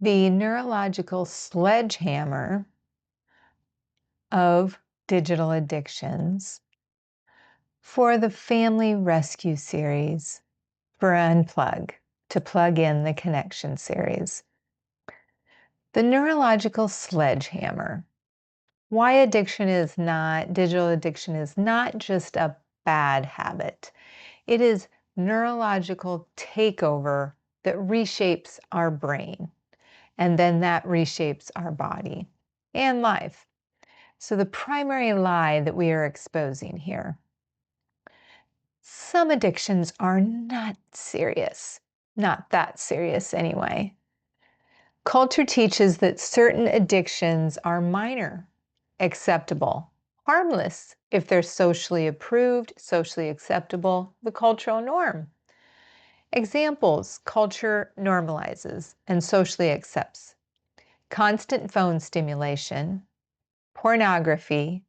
The neurological sledgehammer of digital addictions for the Family Rescue series for Unplug, to plug in the connection series. The neurological sledgehammer. Why digital addiction is not just a bad habit. It is neurological takeover that reshapes our brain. And then that reshapes our body and life. So the primary lie that we are exposing here. Some addictions are not serious. Not that serious anyway. Culture teaches that certain addictions are minor, acceptable, harmless if they're socially approved, socially acceptable, the cultural norm. Examples culture normalizes and socially accepts. Constant phone stimulation, pornography,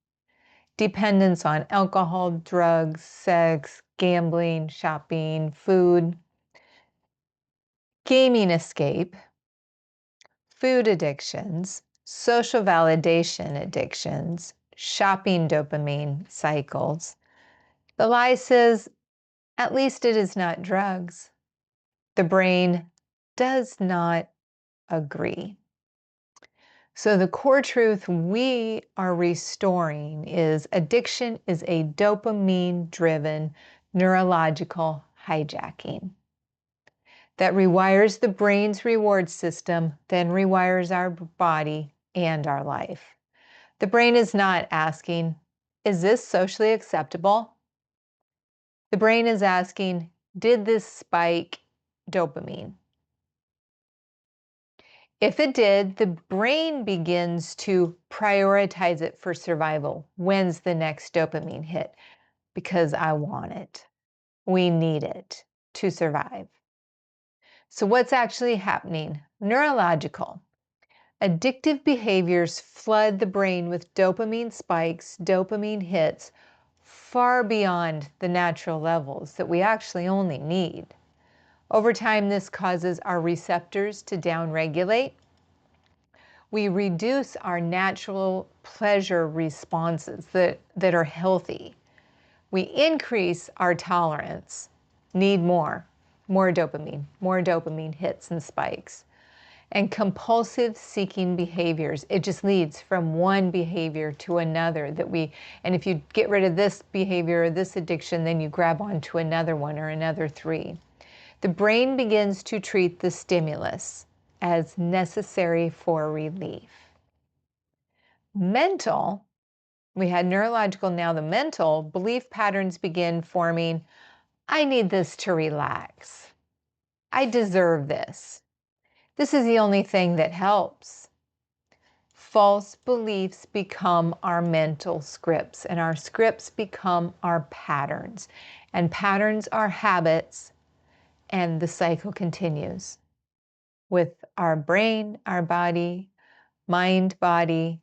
dependence on alcohol, drugs, sex, gambling, shopping, food, gaming escape, food addictions, social validation addictions, shopping dopamine cycles. The lie says, at least it is not drugs. The brain does not agree. So the core truth we are restoring is addiction is a dopamine-driven neurological hijacking that rewires the brain's reward system, then rewires our body and our life. The brain is not asking, is this socially acceptable? The brain is asking, did this spike dopamine? If it did, the brain begins to prioritize it for survival. When's the next dopamine hit? Because I want it. We need it to survive. So what's actually happening? Neurological. Addictive behaviors flood the brain with dopamine spikes, dopamine hits, far beyond the natural levels that we actually only need. Over time, this causes our receptors to downregulate. We reduce our natural pleasure responses that are healthy. We increase our tolerance, need more dopamine hits and spikes. And compulsive seeking behaviors, it just leads from one behavior to another and if you get rid of this behavior or this addiction, then you grab onto another one or another three. The brain begins to treat the stimulus as necessary for relief. Mental, we had neurological, now the mental, belief patterns begin forming. I need this to relax. I deserve this. This is the only thing that helps. False beliefs become our mental scripts, and our scripts become our patterns. And patterns are habits, and the cycle continues with our brain, our body, mind, body,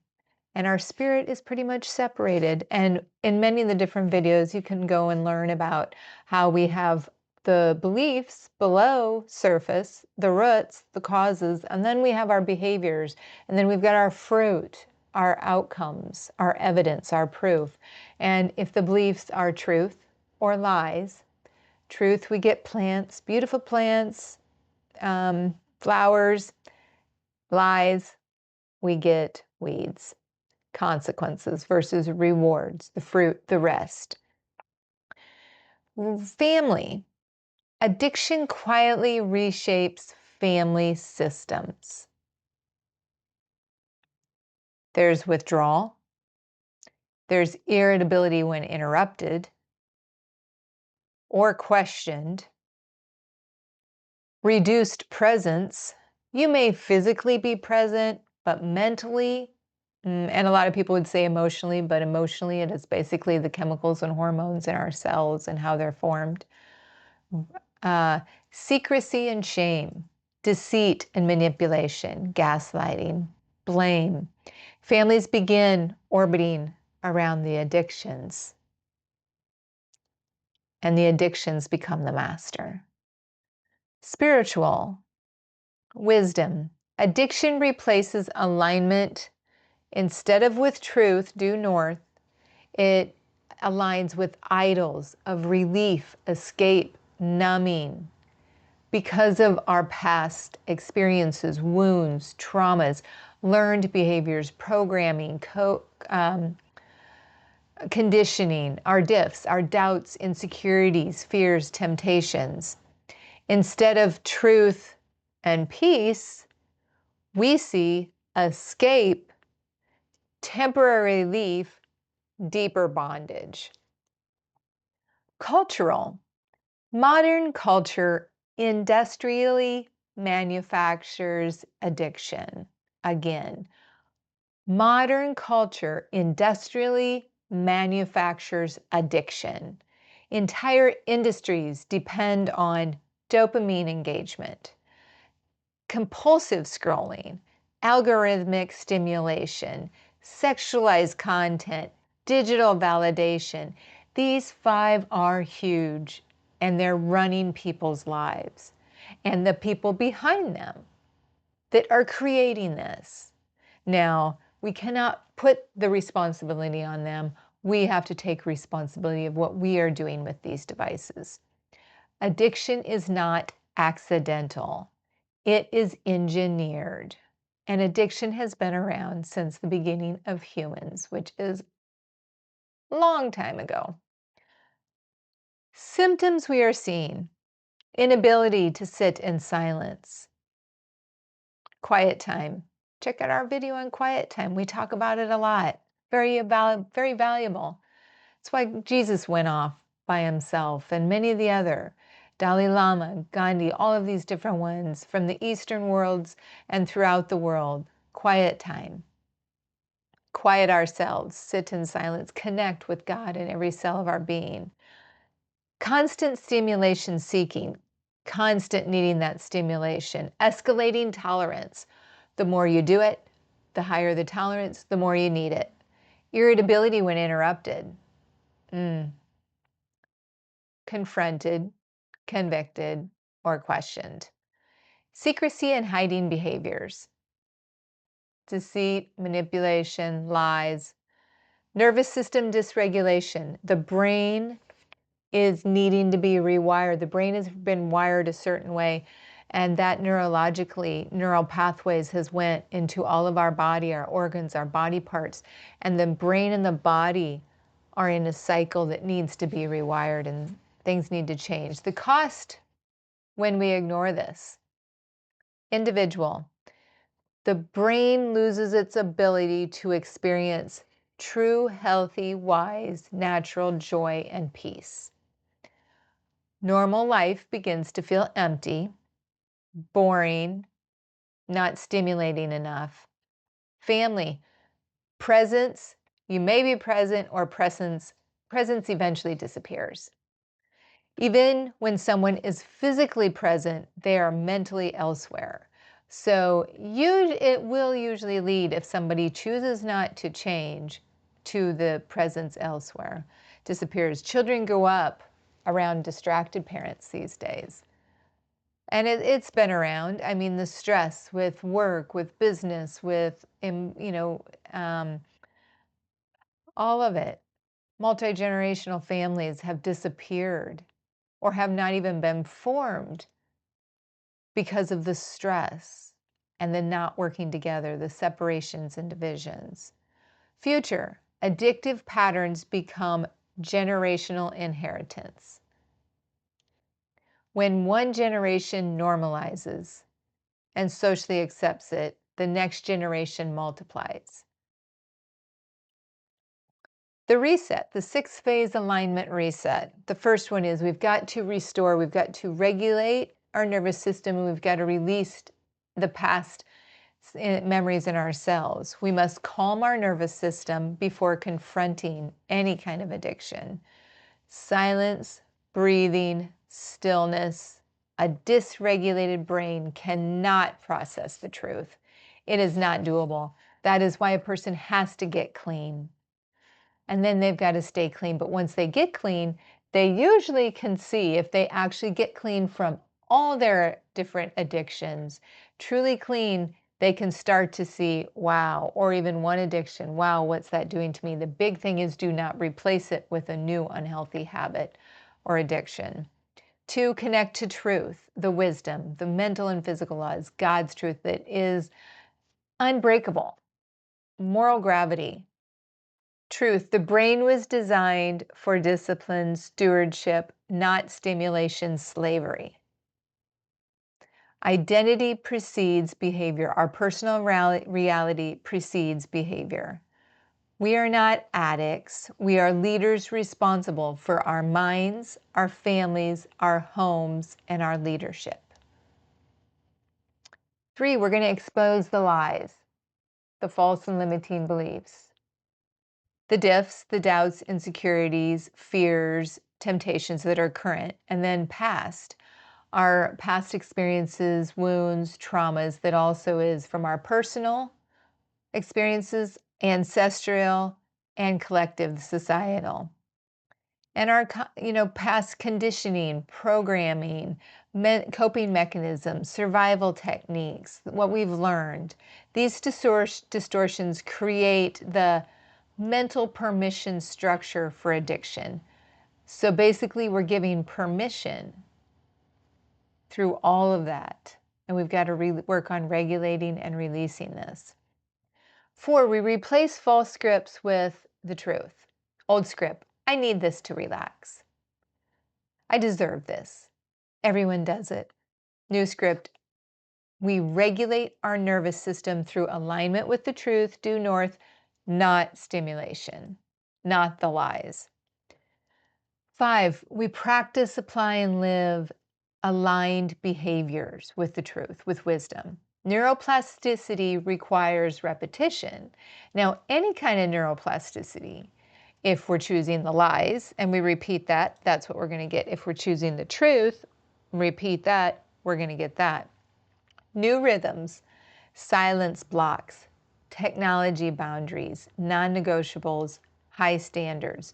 and our spirit is pretty much separated. And in many of the different videos, you can go and learn about how we have the beliefs below surface, the roots, the causes, and then we have our behaviors, and then we've got our fruit, our outcomes, our evidence, our proof. And if the beliefs are truth or lies, truth, we get plants, beautiful plants, flowers. Lies, we get weeds. Consequences versus rewards, the fruit, the rest. Family. Addiction quietly reshapes family systems. There's withdrawal. There's irritability when interrupted or questioned. Reduced presence. You may physically be present, but mentally, and a lot of people would say emotionally, but emotionally it is basically the chemicals and hormones in our cells and how they're formed. Secrecy and shame, deceit and manipulation, gaslighting, blame. Families begin orbiting around the addictions, and the addictions become the master. Spiritual, wisdom, Addiction replaces alignment. Instead of with truth, due north, it aligns with idols of relief, escape, numbing. Because of our past experiences, wounds, traumas, learned behaviors, programming, conditioning, our diffs, our doubts, insecurities, fears, temptations. Instead of truth and peace, we see escape, temporary relief, deeper bondage. Cultural. Modern culture industrially manufactures addiction. Again, modern culture industrially manufactures addiction. Entire industries depend on dopamine engagement, compulsive scrolling, algorithmic stimulation, sexualized content, digital validation. These 5 are huge, and they're running people's lives. And the people behind them that are creating this. Now, we cannot put the responsibility on them. We have to take responsibility of what we are doing with these devices. Addiction is not accidental. It is engineered. And addiction has been around since the beginning of humans, which is a long time ago. Symptoms we are seeing: inability to sit in silence, quiet time. Check out our video on quiet time. We talk about it a lot. Very valuable. That's why Jesus went off by himself, and many of the other, Dalai Lama, Gandhi, all of these different ones from the Eastern worlds and throughout the world. Quiet time. Quiet ourselves, sit in silence, connect with God in every cell of our being. Constant stimulation seeking, constant needing that stimulation. Escalating tolerance. The more you do it, the higher the tolerance, the more you need it. Irritability when interrupted. Confronted, convicted, or questioned. Secrecy and hiding behaviors. Deceit, manipulation, lies. Nervous system dysregulation. The brain is needing to be rewired. The brain has been wired a certain way, and that neurologically, neural pathways has went into all of our body, our organs, our body parts, and the brain and the body are in a cycle that needs to be rewired, and things need to change. The cost when we ignore this: individual. The brain loses its ability to experience true, healthy, wise, natural joy and peace. Normal life begins to feel empty, boring, not stimulating enough. Family, presence, you may be present, or presence eventually disappears. Even when someone is physically present, they are mentally elsewhere. So it will usually lead, if somebody chooses not to change, to the presence elsewhere. Disappears. Children grow up around distracted parents these days. And it's been around. I mean, the stress with work, with business, with, all of it. Multi-generational families have disappeared or have not even been formed because of the stress and the not working together, the separations and divisions. Future, addictive patterns become generational inheritance. When one generation normalizes and socially accepts it, the next generation multiplies. The reset, the 6-phase alignment reset. The first one is we've got to restore, we've got to regulate our nervous system, and we've got to release the past memories in our cells. We must calm our nervous system before confronting any kind of addiction. Silence, breathing, stillness. A dysregulated brain cannot process the truth. It is not doable. That is why a person has to get clean. And then they've got to stay clean. But once they get clean, they usually can see if they actually get clean from all their different addictions, truly clean, they can start to see, wow, or even one addiction, wow, what's that doing to me? The big thing is do not replace it with a new unhealthy habit or addiction. 2, connect to truth, the wisdom, the mental and physical laws, God's truth that is unbreakable, moral gravity. Truth, the brain was designed for discipline, stewardship, not stimulation, slavery. Identity precedes behavior. Our personal reality precedes behavior. We are not addicts. We are leaders responsible for our minds, our families, our homes, and our leadership. 3, we're going to expose the lies, the false and limiting beliefs, the diffs, the doubts, insecurities, fears, temptations that are current, and then past. Our past experiences, wounds, traumas that also is from our personal experiences, ancestral, and collective societal. And our past conditioning, programming, coping mechanisms, survival techniques, what we've learned. These distortions create the mental permission structure for addiction. So basically, we're giving permission through all of that. And we've got to work on regulating and releasing this. 4, we replace false scripts with the truth. Old script, I need this to relax. I deserve this. Everyone does it. New script, we regulate our nervous system through alignment with the truth, due north, not stimulation, not the lies. 5, we practice, apply, and live aligned behaviors with the truth, with wisdom. Neuroplasticity requires repetition. Now, any kind of neuroplasticity, if we're choosing the lies and we repeat that, that's what we're going to get. If we're choosing the truth, repeat that, we're going to get that. New rhythms, silence blocks, technology boundaries, non-negotiables, high standards,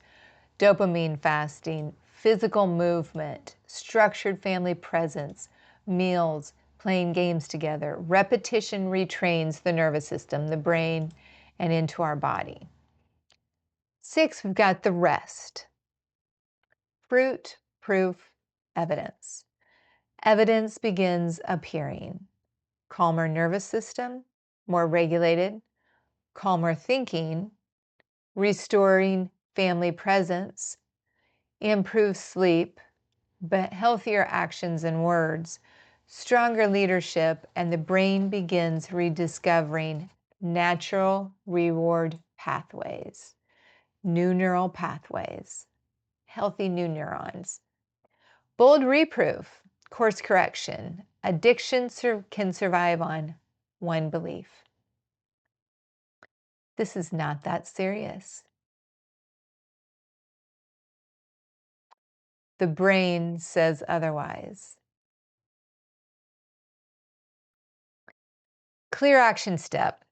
dopamine fasting, physical movement, structured family presence, meals, playing games together. Repetition retrains the nervous system, the brain, and into our body. 6, we've got the rest. Fruit, proof, evidence. Evidence begins appearing. Calmer nervous system, more regulated, calmer thinking, restoring family presence, improved sleep, but healthier actions and words, stronger leadership, and the brain begins rediscovering natural reward pathways, new neural pathways, healthy new neurons. Bold reproof, course correction. Addiction can survive on one belief. This is not that serious. The brain says otherwise. Clear action step.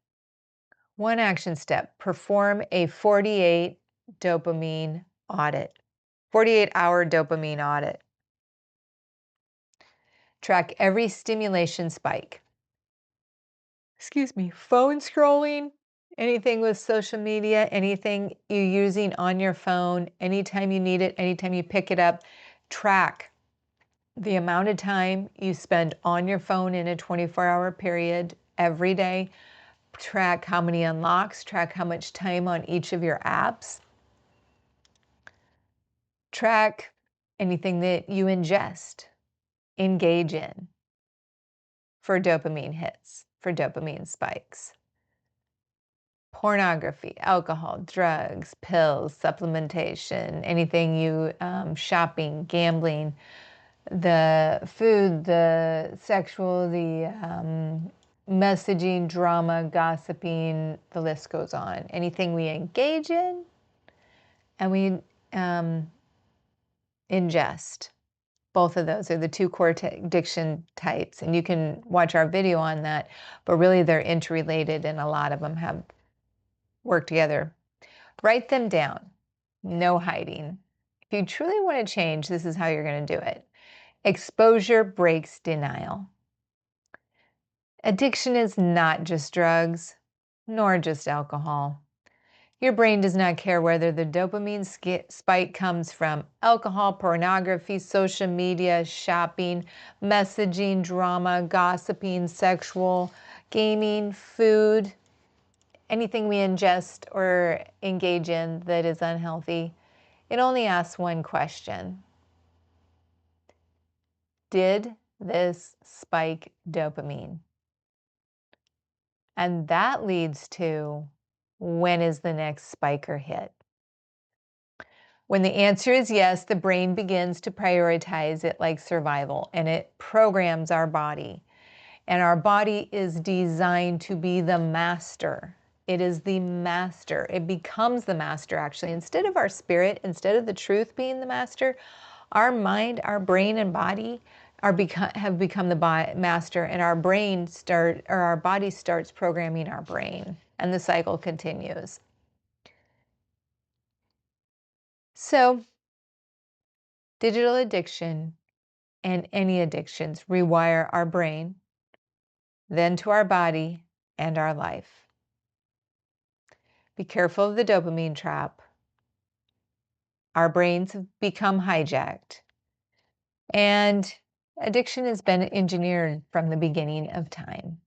One action step, perform a 48 dopamine audit, 48-hour dopamine audit. Track every stimulation spike. Phone scrolling, anything with social media, anything you're using on your phone, anytime you need it, anytime you pick it up, track the amount of time you spend on your phone in a 24-hour period every day. Track how many unlocks, track how much time on each of your apps. Track anything that you ingest, engage in for dopamine hits, for dopamine spikes. Pornography, alcohol, drugs, pills, supplementation, anything you, shopping, gambling, the food, the sexual, the messaging, drama, gossiping, the list goes on. Anything we engage in and we ingest. Both of those are the 2 core addiction types, and you can watch our video on that, but really they're interrelated and a lot of them have worked together. Write them down, no hiding. If you truly want to change, this is how you're going to do it. Exposure breaks denial. Addiction is not just drugs, nor just alcohol. Your brain does not care whether the dopamine spike comes from alcohol, pornography, social media, shopping, messaging, drama, gossiping, sexual, gaming, food, anything we ingest or engage in that is unhealthy. It only asks one question: did this spike dopamine? And that leads to, when is the next spike or hit? When the answer is yes, the brain begins to prioritize it like survival, and it programs our body. And our body is designed to be the master. It is the master. It becomes the master, actually. Instead of our spirit, instead of the truth being the master, our mind, our brain and body have become the master, and our body starts programming our brain, and the cycle continues. So, digital addiction and any addictions rewire our brain, then to our body and our life. Be careful of the dopamine trap. Our brains have become hijacked, and addiction has been engineered from the beginning of time.